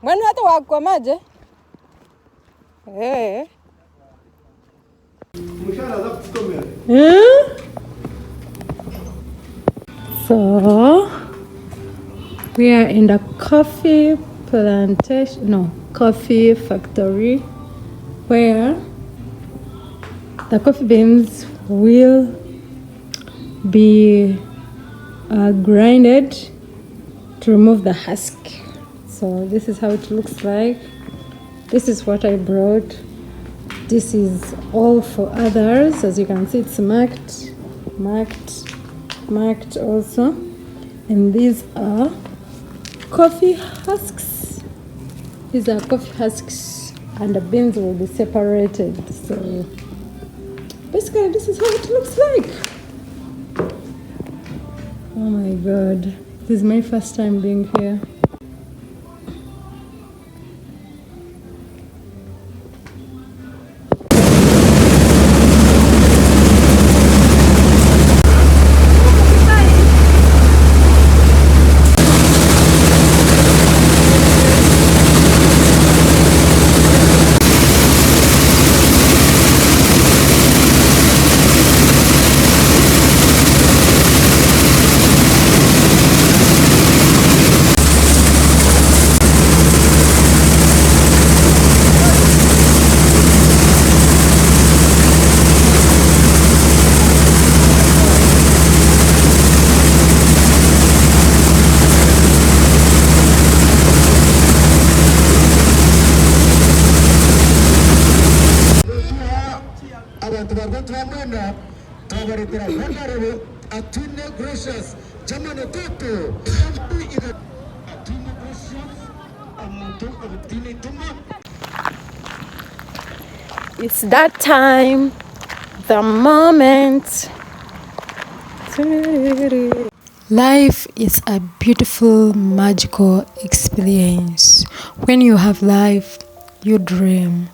Mwenu hata wakwamaje? So we are in the coffee plantation, coffee factory, where the coffee beans will be grinded to remove the husk. So this is how it looks like. This is what I brought. This is all for others. As you can see, it's marked also. And these are coffee husks. These are coffee husks, and the beans will be separated. So basically, this is how it looks like. Oh my God, this is my first time being here. It's that time, the moment. Life is a beautiful, magical experience. When you have life, you dream.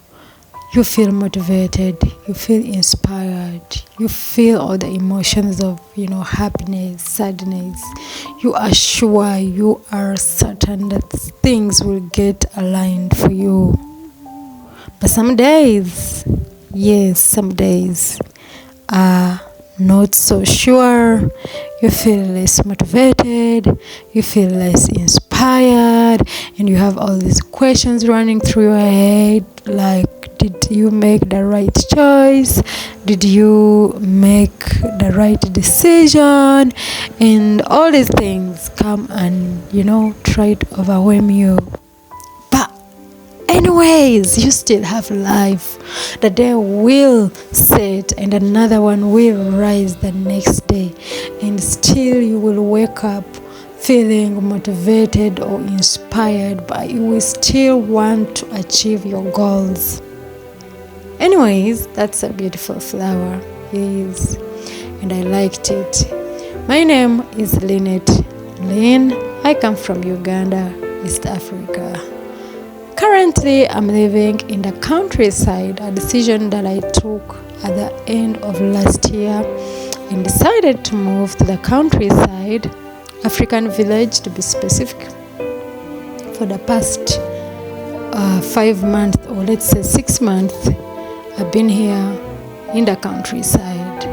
You feel motivated, you feel inspired, you feel all the emotions of, happiness, sadness. You are sure, you are certain that things will get aligned for you. But some days are not so sure. You feel less motivated, you feel less inspired, and you have all these questions running through your head, like, did you make the right choice? Did you make the right decision? And all these things come and, try to overwhelm you. But anyways, you still have life. The day will set and another one will rise the next day. And still you will wake up feeling motivated or inspired, but you will still want to achieve your goals. Anyways, that's a beautiful flower, yes, and I liked it. My name is Lynette Lynn. I come from Uganda, East Africa. Currently, I'm living in the countryside, a decision that I took at the end of last year, and decided to move to the countryside, African village to be specific, for the past 5 months, or let's say 6 months. I've been here in the countryside,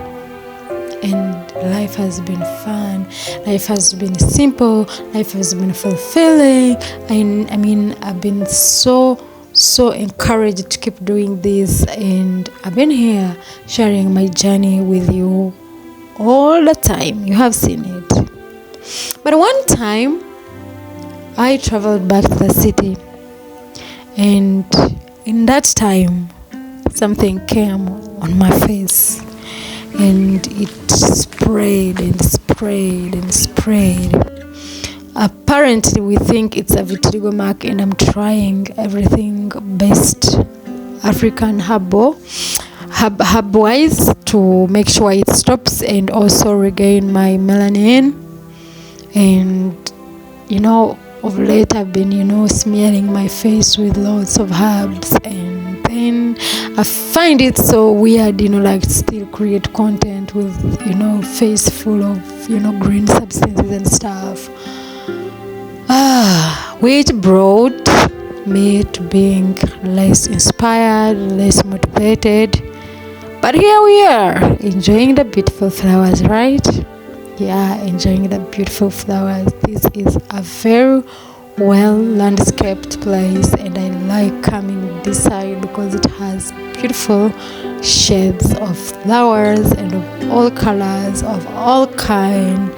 and life has been fun. Life has been simple. Life has been fulfilling. I mean, I've been so encouraged to keep doing this, and I've been here sharing my journey with you all the time. You have seen it. But one time, I traveled back to the city, and in that time, something came on my face, and it sprayed and sprayed and sprayed. Apparently, we think it's a vitiligo mark, and I'm trying everything best African herb-wise to make sure it stops and also regain my melanin. And of late I've been smearing my face with lots of herbs, and then I find it so weird, like still create content with face full of green substances and stuff, which brought me to being less inspired, less motivated. But here we are, enjoying the beautiful flowers, right? Yeah, enjoying the beautiful flowers. This is a very well landscaped place, and I like coming this side because it has beautiful shades of flowers and of all colors, of all kind.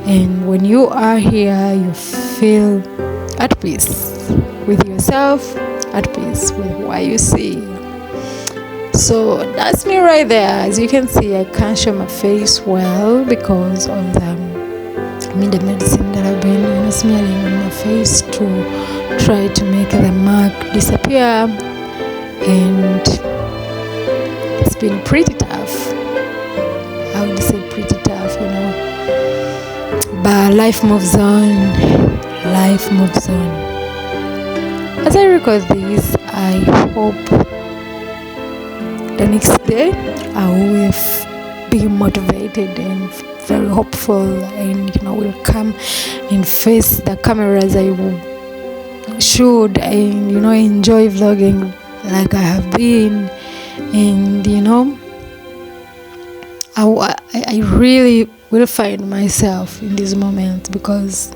And when you are here, you feel at peace with yourself, at peace with what you see. So that's me right there. As you can see, I can't show my face well because of the medicine that I've been smearing on my face to try to make the mark disappear, and it's been pretty tough. I would say pretty tough, but life moves on. Life moves on. As I record this, I hope the next day I will be motivated and very hopeful, and will come and face the cameras I should, and enjoy vlogging like I have been. And I really will find myself in this moment, because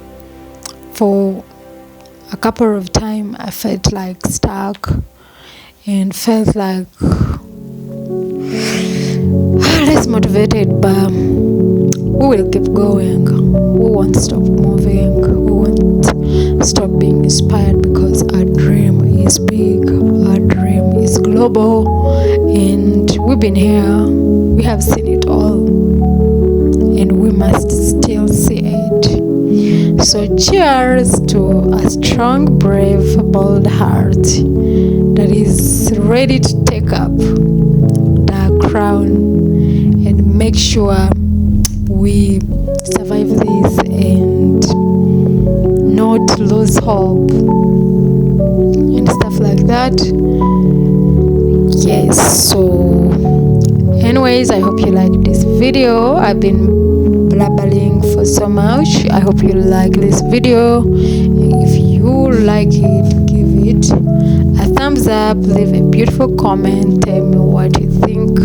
for a couple of times I felt like stuck and felt like less motivated, but we will keep going. We won't stop moving. We won't stop being inspired, because our dream is big, our dream is global, and we've been here, we have seen it all, and we must still see it. So cheers to a strong, brave, bold heart that is ready to take up the crown and make sure we survive this and not lose hope and stuff like that. Yes, so anyways, I hope you like this video. I've been blabbering for so much. I hope you like this video. If you like it, give it a thumbs up, leave a beautiful comment, tell me what you think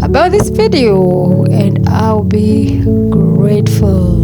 about this video, and I'll be grateful.